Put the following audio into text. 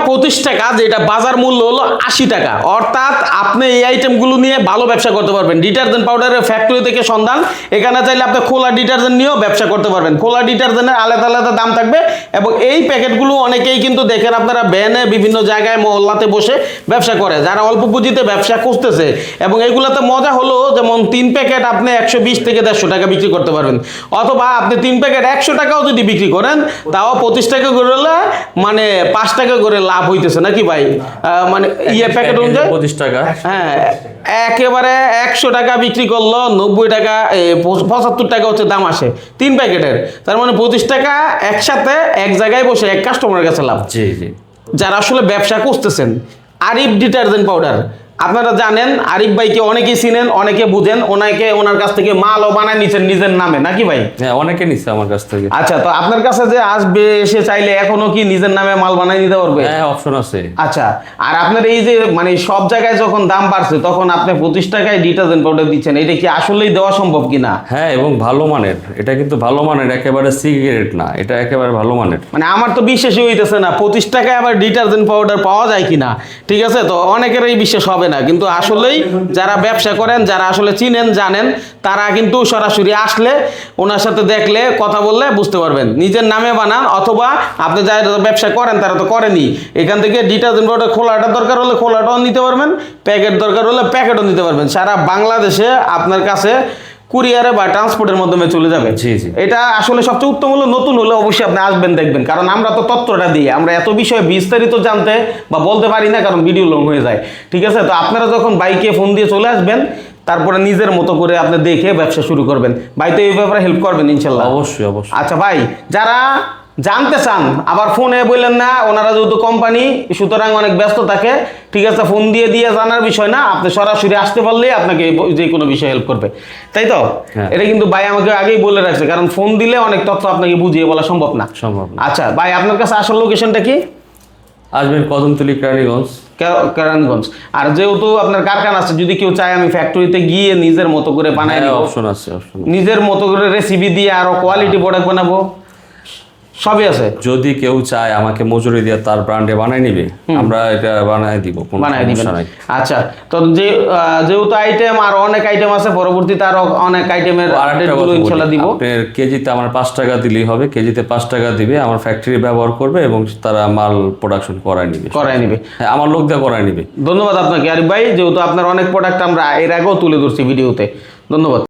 25 টাকা, যেটা বাজার মূল্য হলো 80 টাকা। অর্থাৎ আপনি এই আইটেমগুলো নিয়ে ভালো ব্যবসা করতে পারবেন। ডিটারজেন্ট পাউডারের ফ্যাক্টরি থেকে সন্ধান, এখানে চাইলে আপনি খোলা ডিটারজেন্ট নিয়েও ব্যবসা করতে পারবেন। খোলা ডিটারজেন্টের আলাদা আলাদা দাম থাকবে এবং এই প্যাকেটগুলো অনেকেই কিন্তু দেখেন আপনারা ভ্যানে বিভিন্ন জায়গায় মহল্লাতে বসে ব্যবসা করে, যারা অল্প পুঁজিতে ব্যবসা করতেছে। এবং এইগুলোতে মজা হলো যেমন 3 প্যাকেট আপনি 120 থেকে 150 টাকা বিক্রি করতে পারবেন, অথবা আপনি 3 প্যাকেট 100 টাকাও যদি বিক্রি করেন তাও 25 টাকা করে হলে মানে 5 টাকা করে লাভ হইতেছে নাকি ভাই? মানে প্যাকেট অনুযায়ী 25 টাকা। হ্যাঁ, একেবারে 100 টাকা বিক্রি করলো 90 টাকা 75 টাকা হচ্ছে দাম আসে 3 প্যাকেটের। তার মানে 25 টাকা একসাথে এক জায়গায় বসে এক কাস্টমারের কাছে লাভ। জি জি। যারা আসলে ব্যবসা করতেছেন, আরিফ ডিটারজেন্ট পাউডার আপনারা জানেন, আরিফ ভাইকে অনেকেই চিনেন, অনেকে বুঝেন, ওনার কাছ থেকে মালও বানায় নিছেন নিজের নামে নাকি ভাই? হ্যাঁ, অনেকে নিচ্ছে আমার কাছ থেকে। আচ্ছা, তো আপনার কাছে যে আসবে সে চাইলে এখনো কি নিজের নামে মাল বানাই নিতে পারবে? হ্যাঁ, অপশন আছে। আচ্ছা, আর আপনার এই যে মানে সব জায়গায় যখন দাম বাড়ছে তখন আপনি 25 টাকায় ডিটারজেন্ট পাউডার দিচ্ছেন, এটা কি আসলেই দেওয়া সম্ভব কিনা? হ্যাঁ, এবং ভালো মানের, এটা কিন্তু ভালো মানের, একেবারে সিগারেট না, এটা একেবারে ভালো মানের। মানে আমার তো বিশ্বাসই হইতেছে না 25 টাকায় আবার ডিটারজেন্ট পাউডার পাওয়া যায় কিনা। ঠিক আছে, তো অনেকেরই বিশ্বাস হবে না, কিন্তু আসলেই যারা ব্যবসা করেন, যারা আসলে চিনেন জানেন, তারা কিন্তু সরাসরি আসলে ওনার সাথে দেখলে কথা বললে বুঝতে পারবেন। নিজের নামে বানান, অথবা আপনি যারা ব্যবসা করেন তারা তো করেনি, এখান থেকে ডিটারজেন্ট পাউডার খোলাটা দরকার হলে খোলাটাও নিতে পারবেন, প্যাকেট দরকার হলে প্যাকেটও নিতে পারবেন। সারা বাংলাদেশে আপনার কাছে কুরিয়ারে বা ট্রান্সপোর্টের মাধ্যমে চলে যাবে। জি জি। এটা আসলে সবচেয়ে উত্তম হলো, নতুন হলে অবশ্যই আপনি আসবেন দেখবেন, কারণ আমরা তো তথ্যটা দিই, আমরা এত বিষয়ে বিস্তারিত জানতে বা বলতে পারি না, কারণ ভিডিও লং হয়ে যায়। ঠিক আছে, তো আপনারা যখন বাইকে ফোন দিয়ে চলে আসবেন, তারপরে নিজের মতো করে আপনি দেখে ব্যবসা শুরু করবেন। ভাই তো এই ব্যাপারে হেল্প করবেন ইনশাল্লাহ? অবশ্যই অবশ্যই। আচ্ছা ভাই, যারা জানতে চান আবার ফোনে বললেন না, ওনারা যেহেতু কোম্পানি সুতরাং অনেক ব্যস্ত থাকে, ঠিক আছে, ফোন দিয়ে জানার বিষয় না, আপনি সরাসরি আসতে পারলেই আপনাকে যে কোনো বিষয়ে হেল্প করবে, তাই তো? এটা কিন্তু ভাই আমাকে আগেই বলে রাখছে, কারণ ফোন দিলে অনেক তথ্য আপনাকে বুঝিয়ে বলা সম্ভব না। আচ্ছা ভাই, আপনার কাছে আসল লোকেশনটা কি? আসবেন কদমতলী, কেরানীগঞ্জ। কেরানীগঞ্জ। আর যেহেতু আপনার কারখানা আছে, যদি কেউ চায় আমি ফ্যাক্টরিতে গিয়ে নিজের মতো করে বানাই নিব, অপশন আছে। নিজের মতো করে রেসিপি দিয়ে আরো কোয়ালিটি প্রোডাক্ট বানাবো, সবই আছে। যদি কেউ চায় আমাকে মজুরি দিয়ে তার ব্র্যান্ডে বানাই নিবে, আমরা এটা বানাই দিব, বানাই দিবেন। আচ্ছা, তো যেহেতু আইটেম আর অনেক আইটেম আছে, পরবর্তীতে আরো অনেক আইটেমের আপডেটগুলো ইনশাআল্লাহ দিব। কেজিতে আমার 5 টাকা দিলেই হবে, কেজিতে 5 টাকা দিবে, আমার ফ্যাক্টরি ব্যবহার করবে এবং তারা মাল প্রোডাকশন করায় নিবে। হ্যাঁ, আমার লোক দিয়ে করায় নিবে। ধন্যবাদ আপনাকে আরিফ ভাই, যেহেতু আপনার অনেক প্রোডাক্ট আমরা এর আগেও তুলে ধরছি ভিডিওতে। ধন্যবাদ।